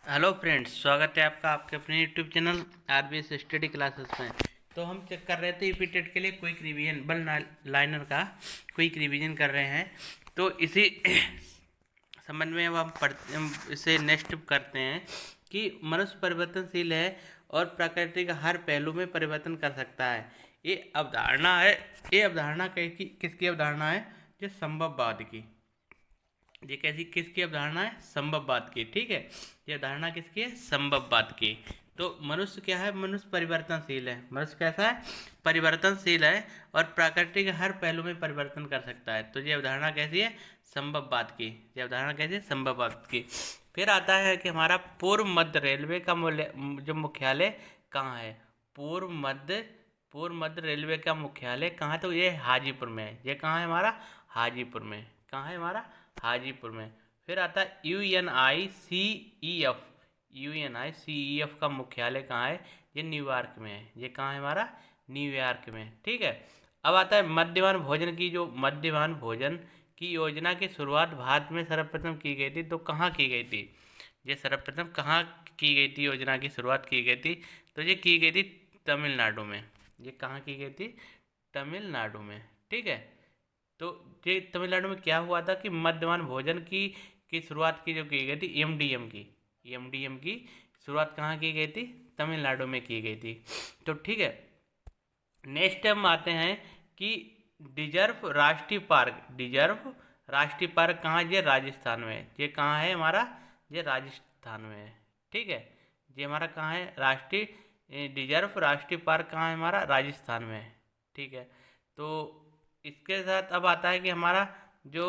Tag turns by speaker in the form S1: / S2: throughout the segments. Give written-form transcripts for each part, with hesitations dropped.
S1: Hello friends, स्वागत है आपका आपके अपने YouTube channel RBS study classes में। तो हम चेक कर रहे थे ईपी टेट के लिए क्विक रिवीजन बल लाइनर का क्विक रिवीजन कर रहे हैं। तो इसी संबंध में अब हम इसे नेक्स्ट करते हैं कि मनुष्य परिवर्तनशील है और प्रकृति का हर पहलू में परिवर्तन कर सकता है। ये अवधारणा है। ये अवधारणा किसकी अवधारणा है? जो संभववाद की। ये कैसी किसकी अवधारणा है? संभववाद की। ठीक है, ये अवधारणा किसकी है? संभववाद की। तो मनुष्य क्या है? मनुष्य परिवर्तनशील है। मनुष्य कैसा है? परिवर्तनशील है और प्रकृति के हर पहलू में परिवर्तन कर सकता है। तो ये अवधारणा कैसी है? संभववाद की। ये अवधारणा कैसी है? संभववाद की। फिर आता है कि हमारा पूर्व मध्य रेलवे का जो मुख्यालय कहाँ है? पूर्व मध्य रेलवे का मुख्यालय कहाँ है? तो ये हाजीपुर में है। ये कहाँ है हमारा? हाजीपुर में। कहाँ है हमारा? हाजीपुर में। फिर आता है यूएनआईसीईएफ का मुख्यालय कहाँ है? ये न्यूयॉर्क में है। ये कहाँ है हमारा? न्यूयॉर्क में। ठीक है। अब आता है मध्यमाह्न भोजन की योजना की शुरुआत भारत में सर्वप्रथम की गई थी। तो कहाँ की गई थी? ये सर्वप्रथम कहाँ की गई थी? योजना की शुरुआत की गई थी तो ये की गई थी तमिलनाडु में। ये कहाँ की गई थी? तमिलनाडु में। ठीक है। तो ये तमिलनाडु में क्या हुआ था कि मध्यमाह्न भोजन की शुरुआत की जो की गई थी एमडीएम की शुरुआत कहाँ की गई थी? तमिलनाडु में की गई थी। तो ठीक है, नेक्स्ट हम आते हैं कि डिजर्व राष्ट्रीय पार्क कहाँ? ये राजस्थान में है। ये कहाँ है हमारा? ये राजस्थान में है। ठीक है, ये हमारा कहाँ है? डिजर्व राष्ट्रीय पार्क कहाँ है हमारा? राजस्थान में है। ठीक है। तो इसके साथ अब आता है कि हमारा जो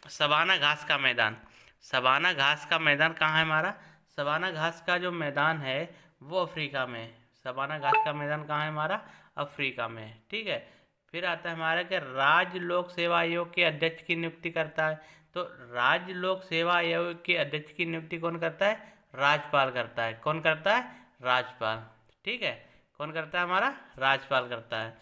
S1: सवाना घास का मैदान कहाँ है हमारा? सवाना घास का जो मैदान है वो अफ्रीका में है। सवाना घास का मैदान कहाँ है हमारा? अफ्रीका में है। ठीक है। फिर आता है हमारा कि राज्य लोक सेवा आयोग के अध्यक्ष की नियुक्ति करता है। तो राज्य लोक सेवा आयोग के अध्यक्ष की नियुक्ति कौन करता है? राज्यपाल करता है। कौन करता है? राज्यपाल। ठीक है, कौन करता है हमारा? राज्यपाल करता है।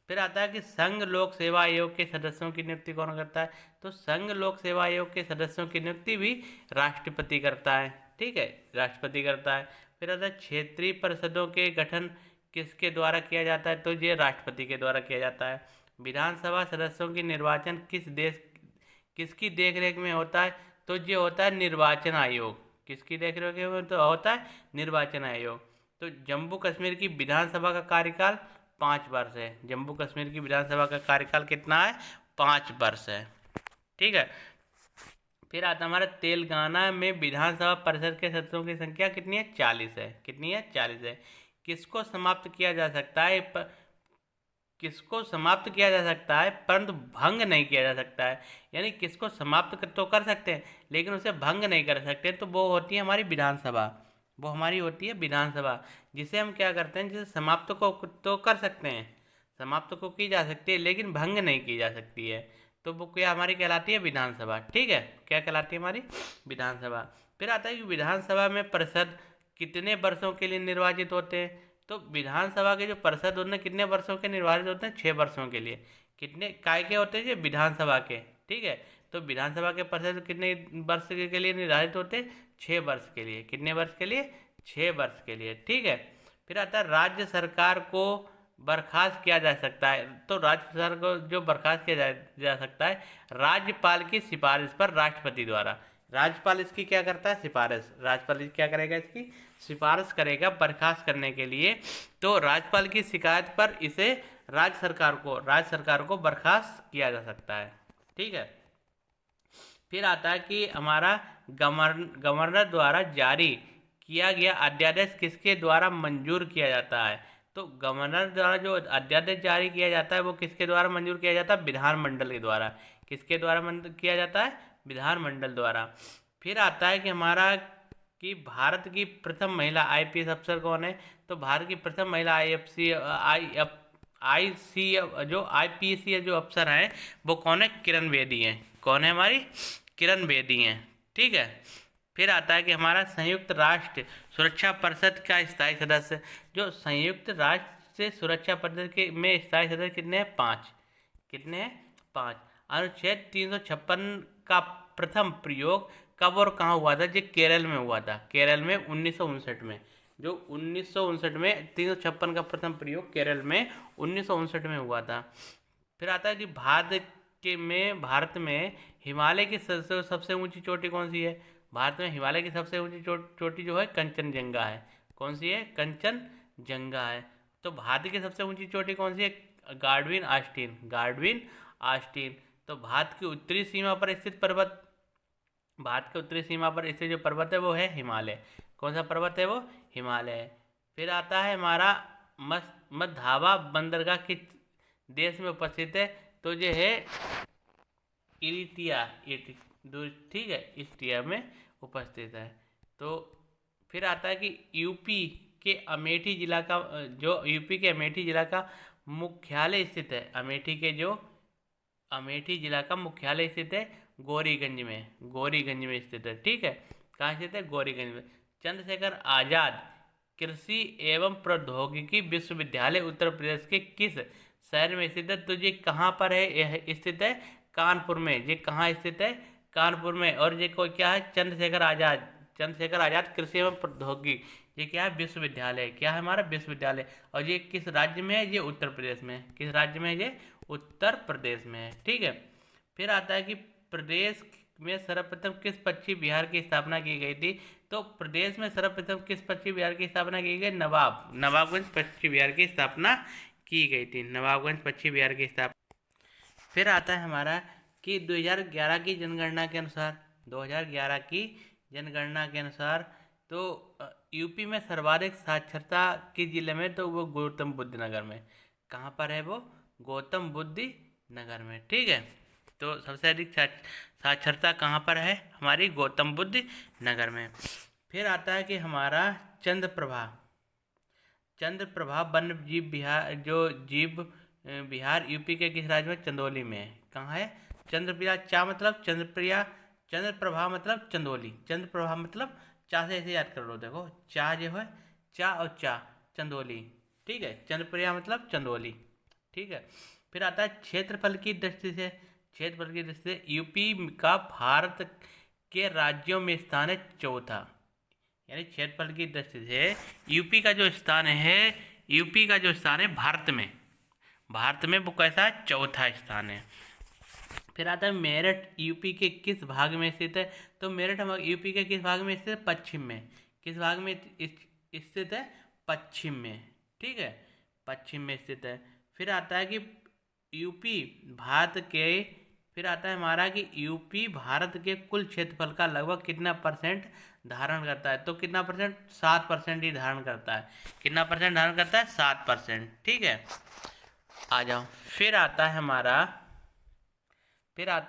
S1: फिर आता है कि संघ लोक सेवा आयोग के सदस्यों की नियुक्ति कौन करता है? तो संघ लोक सेवा आयोग के सदस्यों की नियुक्ति भी राष्ट्रपति करता है। ठीक है, राष्ट्रपति करता है। फिर आता है क्षेत्रीय परिषदों के गठन किसके द्वारा किया जाता है? तो ये राष्ट्रपति के द्वारा किया जाता है। विधानसभा सदस्यों की निर्वाचन किसकी देखरेख में होता है? तो ये होता है निर्वाचन आयोग। किसकी देखरेख में तो होता है? निर्वाचन आयोग। तो जम्मू कश्मीर की विधानसभा का कार्यकाल 5 वर्ष है। जम्मू कश्मीर की विधानसभा का कार्यकाल कितना है? 5 वर्ष है। ठीक है। फिर आता हमारा तेलंगाना में विधानसभा परिषद के सदस्यों की संख्या कितनी है? 40 है। कितनी है? 40 है। किसको समाप्त किया जा सकता है? किसको समाप्त किया जा सकता है परंतु भंग नहीं किया जा सकता है। यानी किसको समाप्त तो कर सकते हैं लेकिन उसे भंग नहीं कर सकते। तो वो होती है हमारी विधानसभा। वो हमारी होती है विधानसभा, जिसे हम क्या करते हैं, जिसे समाप्त को तो कर सकते हैं, समाप्त को की जा सकती है लेकिन भंग नहीं की जा सकती है। तो वो क्या हमारी कहलाती है? विधानसभा। ठीक है, क्या कहलाती है हमारी? विधानसभा। फिर आता है कि विधानसभा में पार्षद कितने वर्षों के लिए निर्वाचित होते हैं? तो विधानसभा के जो पार्षद होते हैं कितने वर्षों के निर्वाचित होते हैं? 6 वर्षों के लिए। कितने काय के होते हैं? ये विधानसभा के। ठीक है, तो विधानसभा के पार्षद कितने वर्ष के लिए निर्धारित होते हैं? 6 वर्ष के लिए। कितने वर्ष के लिए? 6 वर्ष के लिए। ठीक है। फिर आता है राज्य सरकार को बर्खास्त किया जा सकता है। तो राज्य सरकार को जो बर्खास्त किया जा सकता है राज्यपाल की सिफारिश पर राष्ट्रपति द्वारा। राज्यपाल इसकी क्या करता है? सिफारिश। राज्यपाल क्या करेगा? इसकी सिफारिश करेगा बर्खास्त करने के लिए। तो राज्यपाल की शिकायत पर इसे राज्य सरकार को बर्खास्त किया जा सकता है। ठीक है। फिर आता है कि हमारा गवर्नर द्वारा जारी किया गया अध्यादेश किसके द्वारा मंजूर किया जाता है? तो गवर्नर द्वारा जो अध्यादेश जारी किया जाता है वो किसके द्वारा मंजूर किया जाता है? विधानमंडल के द्वारा। किसके द्वारा मंजूर किया जाता है? विधानमंडल द्वारा। फिर आता है कि हमारा कि भारत की प्रथम महिला आईपीएस अफसर कौन है? तो भारत की प्रथम महिला आईपीएस जो अफसर हैं वो कौन है? किरण बेदी हैं। कौन है हमारी? किरण बेदी हैं। ठीक है। फिर आता है कि हमारा संयुक्त राष्ट्र सुरक्षा परिषद का स्थायी सदस्य, जो संयुक्त राष्ट्र सुरक्षा परिषद के में स्थायी सदस्य कितने हैं? 5। कितने हैं? 5। अनुच्छेद 356 का प्रथम प्रयोग कब और कहाँ हुआ था? जो केरल में हुआ था, केरल में 1959 में, जो 1959 में 356 का प्रथम प्रयोग केरल में 1959 में हुआ था। फिर आता है कि भारत में हिमालय की सबसे ऊंची चोटी कौन सी है? भारत में हिमालय की सबसे ऊंची चोटी जो है कंचनजंगा है। कौन सी है? कंचनजंगा है। तो भारत की सबसे ऊंची चोटी कौन सी है? Godwin Austin, Godwin Austin. तो भारत की उत्तरी सीमा पर स्थित पर्वत, भारत के उत्तरी सीमा पर स्थित जो पर्वत है वो है हिमालय। कौन सा पर्वत है? वो हिमालय है। फिर आता है हमारा मझधावा बंदरगाह किस देश में उपस्थित है? तो ये है इरिटिया, ठीक है, इरिटिया में उपस्थित है। तो फिर आता है कि यूपी के अमेठी जिला का जो यूपी के अमेठी जिला का मुख्यालय स्थित है, अमेठी जिला का मुख्यालय स्थित है गौरीगंज में, गौरीगंज में स्थित है। ठीक है, कहाँ स्थित है? गौरीगंज में। चंद्रशेखर आजाद कृषि एवं प्रौद्योगिकी विश्वविद्यालय उत्तर प्रदेश के किस शहर में स्थित है? तो ये कहाँ पर है? यह स्थित है कानपुर में। ये कहाँ स्थित है? कानपुर में। और ये कोई क्या है? चंद्रशेखर आजाद, चंद्रशेखर आजाद कृषि एवं प्रौद्योगिकी, ये क्या है? विश्वविद्यालय। क्या है हमारा? विश्वविद्यालय। और ये किस राज्य में है? ये उत्तर प्रदेश में। किस राज्य में है? ये उत्तर प्रदेश में है। ठीक है। फिर आता है कि प्रदेश में सर्वप्रथम किस पक्षी विहार की स्थापना की गई थी? तो प्रदेश में सर्वप्रथम किस पक्षी विहार की स्थापना की गई? नवाबगंज पक्षी विहार की स्थापना की गई थी, नवाबगंज पक्षी विहार की स्थापना। फिर आता है हमारा कि 2011 की जनगणना के अनुसार, 2011 की जनगणना के अनुसार तो यूपी में सर्वाधिक साक्षरता किस जिले में? तो वो गौतम बुद्ध नगर में। कहाँ पर है वो? गौतम बुद्ध नगर में। ठीक है, तो सबसे अधिक साक्षरता कहाँ पर है? हमारी गौतम बुद्ध नगर में। फिर आता है कि हमारा चंद्रप्रभा, चंद्रप्रभा वन्य जीव विहार, जो जीव विहार यूपी के किस राज्य में? चंदौली में। कहाँ है? चंद्रप्रिया, चा मतलब चंद्रप्रिया, चंद्रप्रभा मतलब चंदौली, चंद्रप्रभा मतलब चा से ऐसे याद कर लो, देखो चा जो है, चा और चा, चंदौली। ठीक है, चंद्रप्रिया मतलब चंदौली। ठीक है। फिर आता है क्षेत्रफल की दृष्टि से, क्षेत्रफल की दृष्टि से यूपी का भारत के राज्यों में स्थान है चौथा, यानी क्षेत्रफल की दृष्टि से यूपी का जो स्थान है, यूपी का जो स्थान है भारत में, भारत में वो कैसा है? चौथा स्थान है। फिर आता है मेरठ यूपी के किस भाग में स्थित है? तो मेरठ यूपी के किस भाग में स्थित है? पश्चिम में। किस भाग में स्थित है? पश्चिम में। ठीक है, पश्चिम में स्थित है। फिर आता है कि यूपी भारत के, फिर आता है हमारा कि यूपी भारत के कुल क्षेत्रफल का लगभग कितना परसेंट धारण करता है? तो कितना परसेंट? 7% ही धारण करता है। कितना परसेंट धारण करता है? 7%। ठीक है, आ जाओ। फिर आता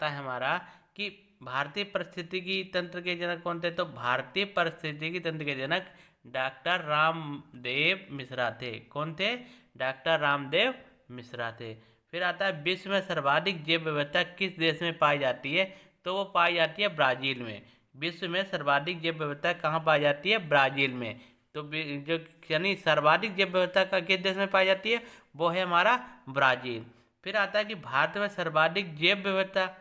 S1: है हमारा कि भारतीय पारिस्थितिकी तंत्र के जनक कौन थे? तो भारतीय पारिस्थितिकी तंत्र के जनक डॉक्टर रामदेव मिश्रा थे। कौन थे? डॉक्टर रामदेव मिश्रा थे। फिर आता है विश्व में सर्वाधिक जैव विविधता किस देश में पाई जाती है? तो वो पाई जाती है ब्राजील में। विश्व में सर्वाधिक जैव विविधता कहाँ पाई जाती है? ब्राजील में। तो जो यानी सर्वाधिक जैव विविधता का किस देश में पाई जाती है? वो है हमारा ब्राजील। फिर आता है कि भारत में सर्वाधिक जैव विविधता,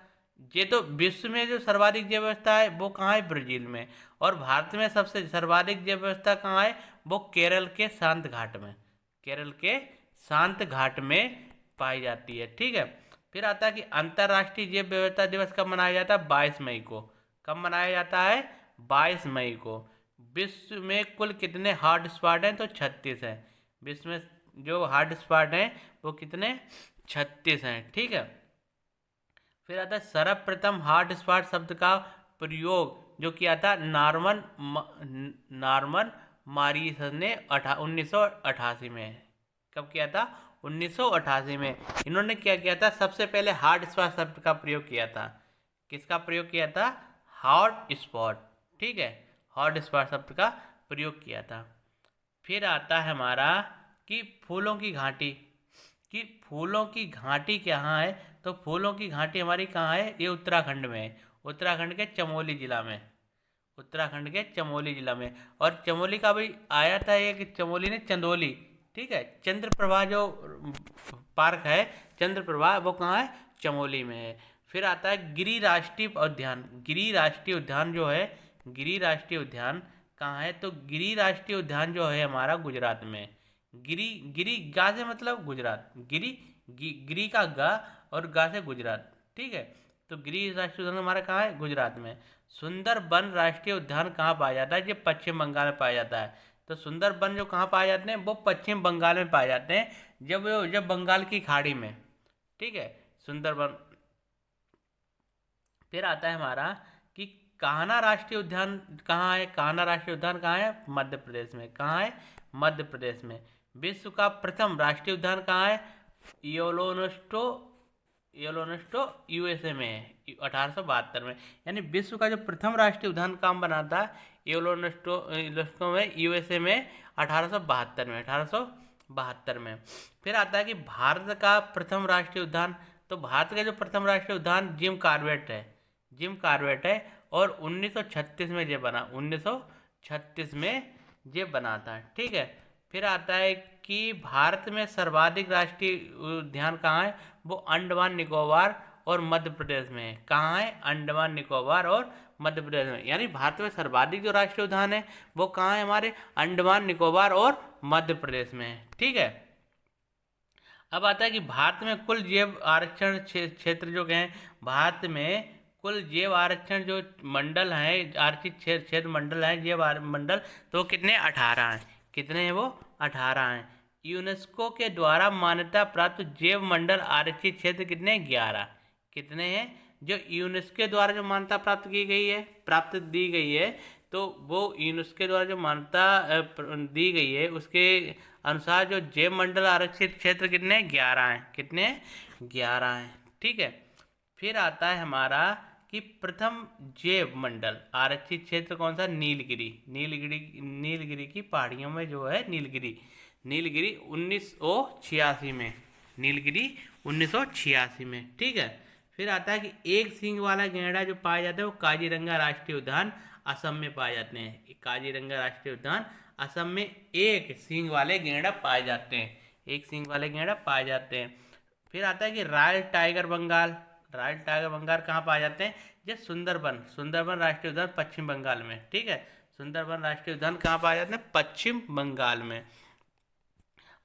S1: ये तो विश्व में जो सर्वाधिक जैव विविधता है वो कहाँ है? ब्राजील में। और भारत में सबसे सर्वाधिक जैव विविधता कहाँ है? वो केरल के शांत घाट में, केरल के शांत घाट में पाई जाती है। ठीक है। फिर आता है कि अंतर्राष्ट्रीय जैव विविधता दिवस कब मनाया जाता है? 22 मई को। कब मनाया जाता है? 22 मई को। विश्व में कुल कितने हॉट स्पॉट हैं? तो 36 हैं। विश्व में जो हॉट स्पॉट हैं वो कितने? 36 हैं। ठीक है। फिर आता है सर्वप्रथम हॉट स्पॉट शब्द का प्रयोग जो किया था नॉर्मन मॉरिस ने 1988 में। कब किया था? 1988 में। इन्होंने क्या किया था? सबसे पहले हॉट स्पॉट शब्द का प्रयोग किया था। किसका प्रयोग किया था? Hot spot. ठीक है, हॉट स्पॉट शब्द का प्रयोग किया था। फिर आता है हमारा कि फूलों की घाटी, कि फूलों की घाटी कहाँ है? तो फूलों की घाटी हमारी कहाँ है? ये उत्तराखंड में है, उत्तराखंड के चमोली जिला में, उत्तराखंड के चमोली जिला में। और चमोली का भी आया था एक, चमोली ने चंदौली। ठीक है, चंद्रप्रभा जो पार्क है, चंद्रप्रभा वो कहाँ है? चमोली में है। फिर आता है गिरि राष्ट्रीय उद्यान। गिरि राष्ट्रीय उद्यान जो है, गिरि राष्ट्रीय उद्यान कहाँ है? तो गिरि राष्ट्रीय उद्यान जो है हमारा गुजरात में। गिरि, गिरि गा से मतलब गुजरात, गिरि, गिरि का गा और गा से गुजरात, ठीक है। तो गिरि राष्ट्रीय उद्यान हमारा कहाँ है? गुजरात में। सुंदरबन राष्ट्रीय उद्यान कहाँ पाया जाता है? ये पश्चिम बंगाल में पाया जाता है। तो सुंदरबन जो कहाँ पाए जाते हैं? वो पश्चिम बंगाल में पाए जाते हैं, जब बंगाल की खाड़ी में, ठीक है, सुंदरबन। फिर आता है हमारा कि कान्हा राष्ट्रीय उद्यान कहाँ है? कान्हा राष्ट्रीय उद्यान कहाँ है? मध्य प्रदेश में। कहाँ है? मध्य प्रदेश में। विश्व का प्रथम राष्ट्रीय उद्यान कहाँ है? योलोनोस्टो, योलोनोस्टो यूएसए में है, 1872 में। यानी विश्व का जो प्रथम राष्ट्रीय उद्यान काम बना था योलोनोस्टो योलोस्टो में, यूएसए में 1872 में, 1872 में। फिर आता है कि भारत का प्रथम राष्ट्रीय उद्यान। तो भारत का जो प्रथम राष्ट्रीय उद्यान जिम कॉर्बेट है, जिम कॉर्बेट है, और 1936 में ये बना, 1936 में ये बना था, ठीक है। फिर आता है कि भारत में सर्वाधिक राष्ट्रीय उद्यान कहाँ है? वो अंडमान निकोबार और मध्य प्रदेश में है। कहाँ है? अंडमान निकोबार और मध्य प्रदेश में। यानी भारत में सर्वाधिक जो राष्ट्रीय उद्यान है वो कहाँ है? हमारे अंडमान निकोबार और मध्य प्रदेश में है, ठीक है। अब आता है कि भारत में कुल जैव आरक्षण क्षेत्र जो हैं, भारत में कुल जैव आरक्षण जो मंडल हैं, आरक्षित क्षेत्र मंडल हैं, जैव मंडल, तो कितने? 18 हैं। कितने हैं वो? 18 हैं। यूनेस्को के द्वारा मान्यता प्राप्त जैव मंडल आरक्षित क्षेत्र कितने? 11। कितने हैं? जो यूनेस्को के द्वारा जो मान्यता प्राप्त की गई है, प्राप्त दी गई है, तो वो यूनेस्को के द्वारा जो मान्यता दी गई है उसके अनुसार जो जैव मंडल आरक्षित क्षेत्र कितने? 11 हैं। कितने? 11 हैं, ठीक है। फिर आता है हमारा कि प्रथम जैव मंडल आरक्षित क्षेत्र कौन सा? नीलगिरी। नीलगिरी, नीलगिरी की पहाड़ियों में जो है नीलगिरी, नीलगिरी 1986 में, नीलगिरी 1986 में, ठीक है। फिर आता है कि एक सींग वाला गैंडा जो पाया जाता है वो काजीरंगा राष्ट्रीय उद्यान असम में पाए जाते हैं। काजीरंगा राष्ट्रीय उद्यान असम में एक सींग वाले गैंडा पाए जाते हैं, एक सींग वाले गैंडा पाए जाते हैं। फिर आता है कि royal tiger Bengal. Royal tiger Bengal कहाँ पाए जाते हैं? ये सुंदरबन, सुंदरबन राष्ट्रीय उद्यान पश्चिम बंगाल में, ठीक है। सुंदरबन राष्ट्रीय उद्यान कहाँ पाए जाते हैं? पश्चिम बंगाल में।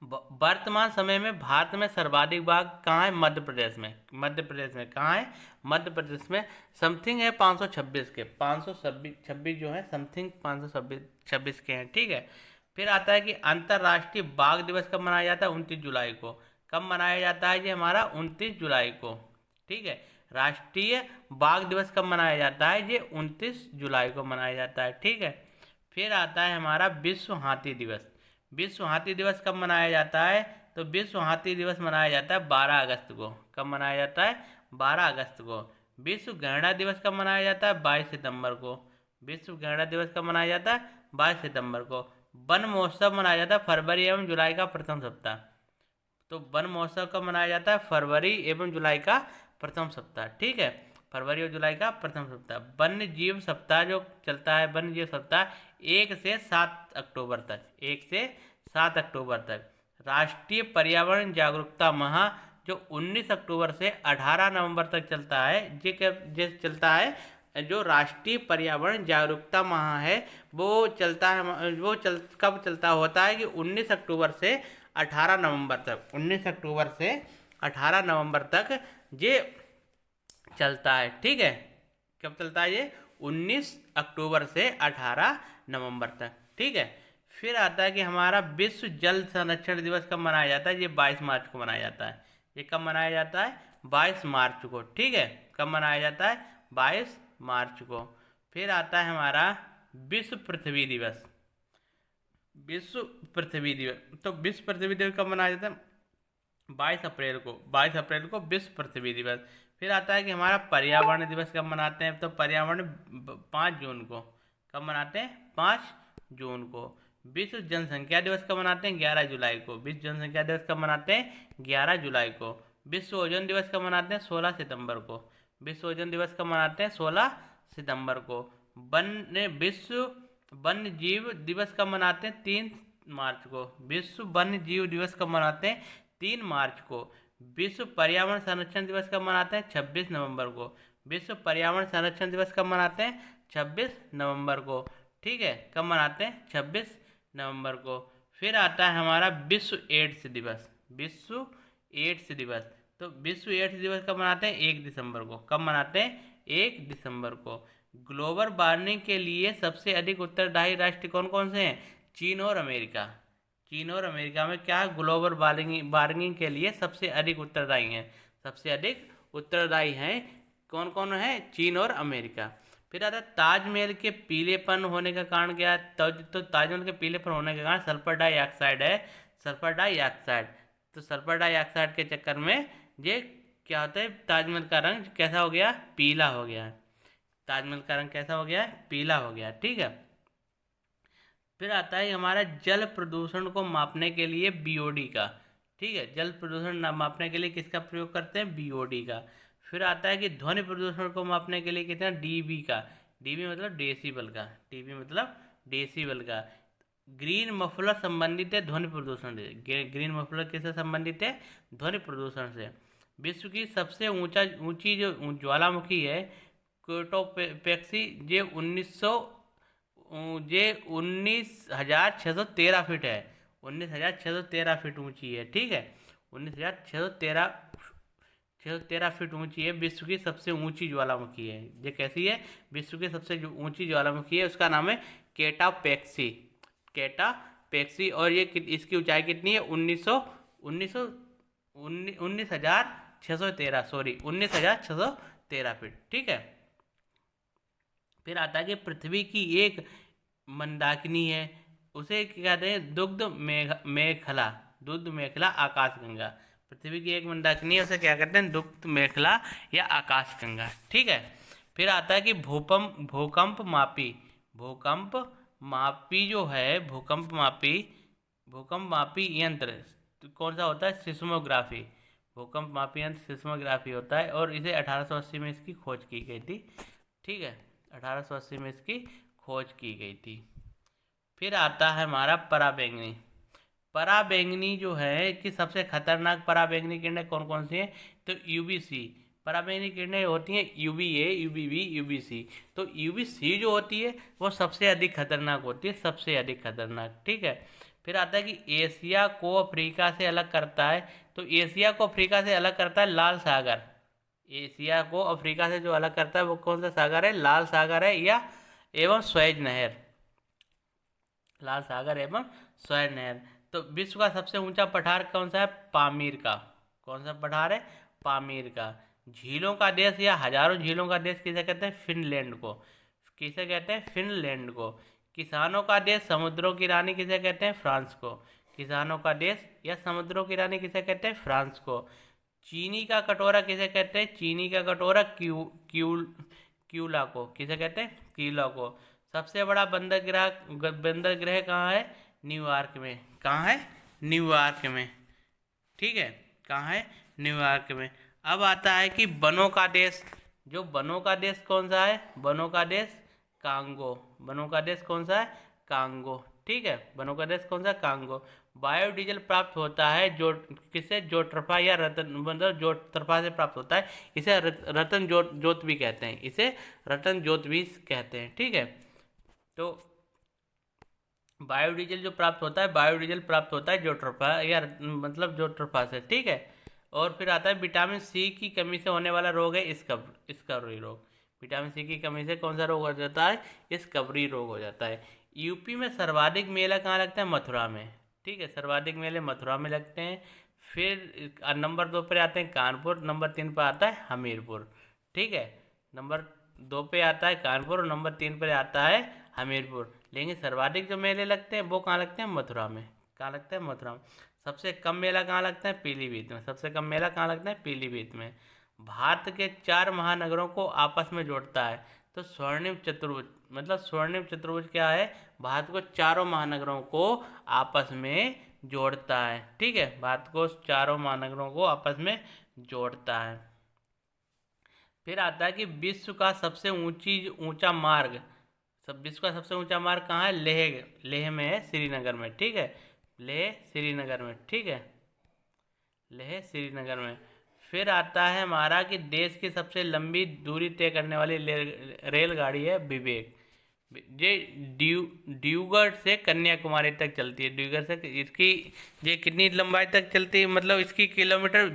S1: वर्तमान समय में भारत में सर्वाधिक बाघ कहाँ है? मध्य प्रदेश में। मध्य प्रदेश में कहाँ है? मध्य प्रदेश में। समथिंग है 526 के, 526 जो है समथिंग 526 के हैं, ठीक है। फिर आता है कि अंतर्राष्ट्रीय बाघ दिवस कब मनाया जाता है? 29 जुलाई को। कब मनाया जाता है ये हमारा? 29 जुलाई को, ठीक है। राष्ट्रीय बाघ दिवस कब मनाया जाता है? ये 29 जुलाई को मनाया जाता है, ठीक है। फिर आता है हमारा विश्व हाथी दिवस। विश्व हाथी दिवस कब मनाया जाता है? तो विश्व हाथी दिवस मनाया जाता है 12 अगस्त को। कब मनाया जाता है? 12 अगस्त को। विश्व गैंडा दिवस कब मनाया जाता है? 22 सितंबर को। विश्व गैंडा दिवस कब मनाया जाता है? 22 सितंबर को। वन महोत्सव मनाया जाता है फरवरी एवं जुलाई का प्रथम सप्ताह। तो वन महोत्सव कब मनाया जाता है? फरवरी एवं जुलाई का प्रथम सप्ताह, ठीक है। फरवरी और जुलाई का प्रथम सप्ताह। वन्य जीव सप्ताह जो चलता है, वन्य जीव सप्ताह 1 से 7 अक्टूबर तक, 1 से 7 अक्टूबर तक। राष्ट्रीय पर्यावरण जागरूकता माह जो 19 अक्टूबर से 18 नवंबर तक चलता है, ये चलता है जो राष्ट्रीय पर्यावरण जागरूकता माह है वो चलता है, कब चलता होता है कि 19 अक्टूबर से 18 नवंबर तक, 19 अक्टूबर से 18 नवंबर तक ये चलता है, ठीक है। कब चलता है ये? 19 अक्टूबर से 18 नवंबर तक, ठीक है। फिर आता है कि हमारा विश्व जल संरक्षण दिवस कब मनाया जाता है? ये 22 मार्च को मनाया जाता है। ये कब मनाया जाता है? 22 मार्च को, ठीक है। कब मनाया जाता है? 22 मार्च को। फिर आता है हमारा विश्व पृथ्वी दिवस। विश्व पृथ्वी दिवस, तो विश्व पृथ्वी दिवस कब मनाया जाता है? 22 अप्रैल को, 22 अप्रैल को विश्व पृथ्वी दिवस। फिर आता है कि हमारा पर्यावरण दिवस कब मनाते हैं? तो पर्यावरण 5 जून को। कब मनाते हैं? 5 जून को। विश्व जनसंख्या दिवस कब मनाते हैं? 11 जुलाई को। विश्व जनसंख्या दिवस कब मनाते हैं? 11 जुलाई को। विश्व ओजोन दिवस कब मनाते हैं? 16 सितंबर को। विश्व ओजोन दिवस कब मनाते हैं? 16 सितंबर को। विश्व वन्य जीव दिवस कब मनाते हैं? 3 मार्च को। विश्व वन्य जीव दिवस कब मनाते हैं? 3 मार्च को। विश्व पर्यावरण संरक्षण दिवस कब मनाते हैं? 26 नवंबर को। विश्व पर्यावरण संरक्षण दिवस कब मनाते हैं? 26 नवंबर को। ठीक है, कब मनाते हैं? 26 नवंबर को। फिर आता है हमारा विश्व एड्स दिवस। विश्व एड्स दिवस, तो विश्व एड्स दिवस कब मनाते हैं? 1 दिसंबर को। कब मनाते हैं? 1 दिसंबर को। ग्लोबल वार्मिंग के लिए सबसे अधिक उत्तरदायी राष्ट्र कौन कौन से हैं? चीन और अमेरिका। चीन और अमेरिका में क्या ग्लोबल वार्मिंग के लिए सबसे अधिक उत्तरदायी हैं? सबसे अधिक उत्तरदायी हैं कौन कौन है? चीन और अमेरिका। फिर आता है ताजमहल के पीलेपन होने का कारण क्या है? तो ताजमहल के पीलेपन होने का कारण सल्फर डाइऑक्साइड है। सल्फर डाइऑक्साइड, तो सल्फर डाइऑक्साइड के चक्कर में ये क्या होता है? ताजमहल का रंग कैसा हो गया? पीला हो गया। ताजमहल का रंग कैसा हो गया? पीला हो गया। ठीक है। फिर आता है हमारा जल प्रदूषण को मापने के लिए बीओडी का। ठीक है, जल प्रदूषण मापने के लिए किसका प्रयोग करते हैं? बीओडी का। फिर आता है कि ध्वनि प्रदूषण को मापने के लिए कितना? डीबी का। डीबी मतलब डेसिबल का। डीबी मतलब डेसिबल का। ग्रीन मफलर संबंधित है ध्वनि प्रदूषण से। ग्रीन मफलर किससे संबंधित है? ध्वनि प्रदूषण से। विश्व की सबसे ऊंची जो ज्वालामुखी है कोटोपेक्सी, ये 19,613 फीट है। 19,613 फीट ऊंची है। ठीक है, 19,613 फीट ऊंची है। विश्व की सबसे ऊंची ज्वालामुखी है। ये कैसी है? विश्व की सबसे ऊंची ज्वालामुखी है, उसका नाम है केटापेक्सी। केटापेक्सी। और ये इसकी ऊंचाई कितनी है? 19,613 फीट। ठीक है। फिर आता है कि पृथ्वी की एक मंदाकिनी है, उसे क्या कहते हैं? मेखला। दुग्ध मेखला आकाशगंगा। पृथ्वी की एक मंदाकिनी है, उसे क्या कहते हैं? दुग्ध मेखला या आकाशगंगा। ठीक है। फिर आता है कि भूकंप मापी। भूकंप मापी जो है, भूकंप मापी यंत्र कौन सा होता है? सिस्मोग्राफी। भूकंप मापी यंत्र सिस्मोग्राफी होता है, और इसे 1880 में इसकी खोज की गई थी। ठीक है, 1880 में इसकी खोज की गई थी। फिर आता है हमारा पराबैंगनी। पराबैंगनी जो है कि सबसे खतरनाक पराबैंगनी किरणें कौन कौन सी हैं? तो यूवीसी। पराबैंगनी किरणें होती हैं यूवीए, यूवीबी, यूवीसी। तो यूवीसी जो होती है वो सबसे अधिक खतरनाक होती है, सबसे अधिक खतरनाक। ठीक है। फिर आता है कि एशिया को अफ्रीका से अलग करता है। तो एशिया को अफ्रीका से अलग करता है लाल सागर। एशिया को अफ्रीका से जो अलग करता है वो कौन सा सागर है? लाल सागर है, या एवं स्वेज नहर। लाल सागर एवं स्वेज नहर। तो विश्व का सबसे ऊंचा पठार कौन सा है? पामीर का। कौन सा पठार है? पामीर का। झीलों का देश या हजारों झीलों का देश किसे कहते हैं? फिनलैंड को। किसे कहते हैं? फिनलैंड को। किसानों का देश समुद्रों की रानी किसे कहते हैं? फ्रांस को। किसानों का देश या समुद्रों की रानी किसे कहते हैं? फ्रांस को। चीनी का कटोरा किसे कहते हैं? चीनी का कटोरा क्यूला को। किसे कहते हैं? क्यूला को। सबसे बड़ा बंदरगाह कहाँ है? न्यूयॉर्क में। कहाँ है? न्यूयॉर्क में। ठीक है, कहाँ है? न्यूयॉर्क में। अब आता है कि वनों का देश। जो वनों का देश कौन सा है? वनों का देश कांगो। वनों का देश कौन सा है? कांगो। ठीक है, वनों का देश कौन सा? कांगो। बायोडीजल प्राप्त होता है जो किससे? जोटरफा या रतन, मतलब जोटरफा से प्राप्त होता है। इसे रतन जोत भी कहते हैं। इसे रतन जोत भी कहते हैं। ठीक है। तो बायोडीजल जो प्राप्त होता है, बायोडीजल प्राप्त होता है जोटरफा या मतलब जोटरफा से। ठीक है। और फिर आता है विटामिन सी की कमी से होने वाला रोग है स्कर्वी रोग। विटामिन सी की कमी से कौन सा रोग हो जाता है? स्कर्वी रोग हो जाता है। यूपी में सर्वाधिक मेला कहाँ लगता है? मथुरा में। ठीक है, सर्वाधिक मेले मथुरा में लगते हैं। फिर नंबर 2 पर आते हैं कानपुर, नंबर 3 पर आता है हमीरपुर। ठीक है, नंबर 2 पे आता है कानपुर और नंबर 3 पर आता है हमीरपुर। लेकिन सर्वाधिक जो मेले लगते हैं वो कहाँ लगते हैं? मथुरा में। कहाँ लगते हैं? मथुरा में। सबसे कम मेला कहाँ लगता है? पीलीभीत में। सबसे कम मेला कहाँ लगता है? पीलीभीत में। भारत के 4 महानगरों को आपस में जोड़ता है। तो स्वर्णिम चतुर्भुज, मतलब स्वर्णिम चतुर्भुज क्या है? भारत को चारों महानगरों को आपस में जोड़ता है। ठीक है, भारत को चारों महानगरों को आपस में जोड़ता है। फिर आता है कि विश्व का सबसे ऊंचा मार्ग। विश्व का सबसे ऊंचा मार्ग कहाँ है? लेह में है, श्रीनगर में। ठीक है, लेह श्रीनगर में। ठीक है। लेह श्रीनगर में। फिर आता है हमारा कि देश की सबसे लंबी दूरी तय करने वाली रेलगाड़ी है विवेक। ये डिब्रूगढ़ से कन्याकुमारी तक चलती है। डिब्रूगढ़ से इसकी ये कितनी लंबाई तक चलती है, मतलब इसकी किलोमीटर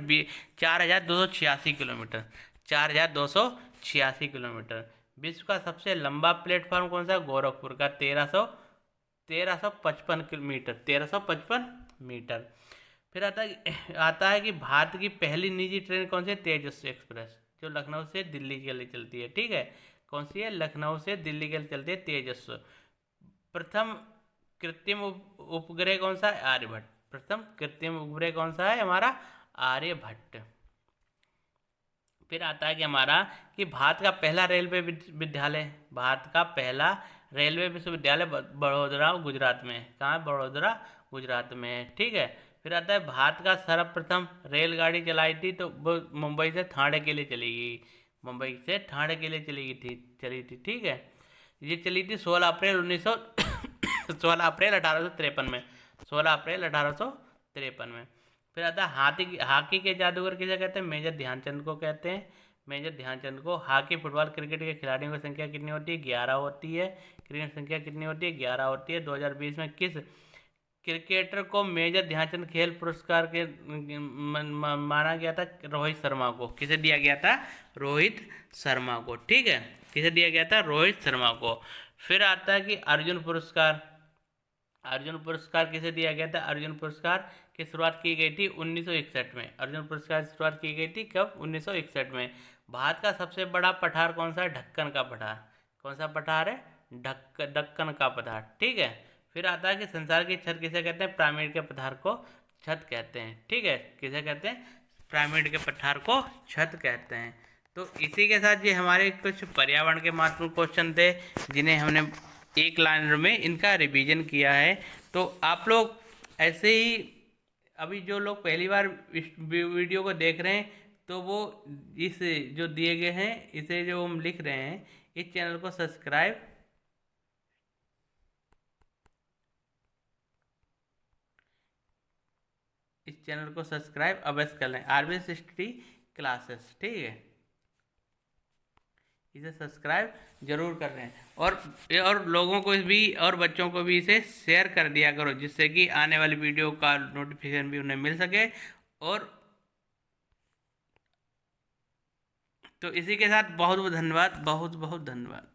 S1: 4286 किलोमीटर, 4286 किलोमीटर। विश्व का सबसे लंबा प्लेटफॉर्म कौन सा है? गोरखपुर का 1355 मीटर, 1355 मीटर। फिर आता है कि भारत की पहली निजी ट्रेन कौन सी है? तेजस एक्सप्रेस, जो लखनऊ से दिल्ली के लिए चलती है। ठीक है, कौन सी है? लखनऊ से दिल्ली के लिए चलती है तेजस। प्रथम कृत्रिम उपग्रह कौन सा है? आर्यभट्ट। प्रथम कृत्रिम उपग्रह कौन सा है हमारा? आर्यभट्ट। फिर आता है कि हमारा कि भारत का पहला रेलवे विद्यालय, भारत का पहला रेलवे विश्वविद्यालय बड़ोदरा गुजरात में। कहाँ है? बड़ोदरा गुजरात में। ठीक है, फिर आता है भारत का सर्वप्रथम रेलगाड़ी चलाई थी तो वो मुंबई से ठाणे के लिए चली गई, मुंबई से ठाणे के लिए चली थी। ठीक है, ये चली थी 16 अप्रैल 1853 में, 16 अप्रैल 1853 में। फिर आता है हॉकी के जादूगर किसे कहते हैं? मेजर ध्यानचंद को कहते हैं, मेजर ध्यानचंद को। हॉकी, फुटबॉल, क्रिकेट के खिलाड़ियों की संख्या कितनी होती है? 11 होती है। क्रिकेट संख्या कितनी होती है? 11 होती है। 2020 में किस क्रिकेटर को मेजर ध्यानचंद खेल पुरस्कार के माना गया था? रोहित शर्मा को। किसे दिया गया था? रोहित शर्मा को। ठीक है, किसे दिया गया था? रोहित शर्मा को। फिर आता है कि अर्जुन पुरस्कार, अर्जुन पुरस्कार किसे दिया गया था? अर्जुन पुरस्कार की शुरुआत की गई थी 1961 में। अर्जुन पुरस्कार की शुरुआत की गई थी कब? 1961 में। भारत का सबसे बड़ा पठार कौन सा है? ढक्कन का पठार। कौन सा पठार है? दक्कन का पठार। ठीक है, फिर आता है कि संसार की छत किसे कहते हैं? पिरामिड के पठार को छत कहते हैं। ठीक है, किसे कहते हैं? पिरामिड के पठार को छत कहते हैं। तो इसी के साथ ये हमारे कुछ पर्यावरण के महत्वपूर्ण क्वेश्चन थे, जिन्हें हमने एक लाइनर में इनका रिवीजन किया है। तो आप लोग ऐसे ही, अभी जो लोग पहली बार इस वीडियो को देख रहे हैं, तो वो इस जो दिए गए हैं, इसे जो हम लिख रहे हैं, इस चैनल को सब्सक्राइब, इस चैनल को सब्सक्राइब अवश्य कर लें, RBS स्टडी क्लासेस। ठीक है, इसे सब्सक्राइब जरूर कर लें, और लोगों को भी और बच्चों को भी इसे शेयर कर दिया करो, जिससे कि आने वाली वीडियो का नोटिफिकेशन भी उन्हें मिल सके। और तो इसी के साथ बहुत बहुत धन्यवाद, बहुत बहुत धन्यवाद।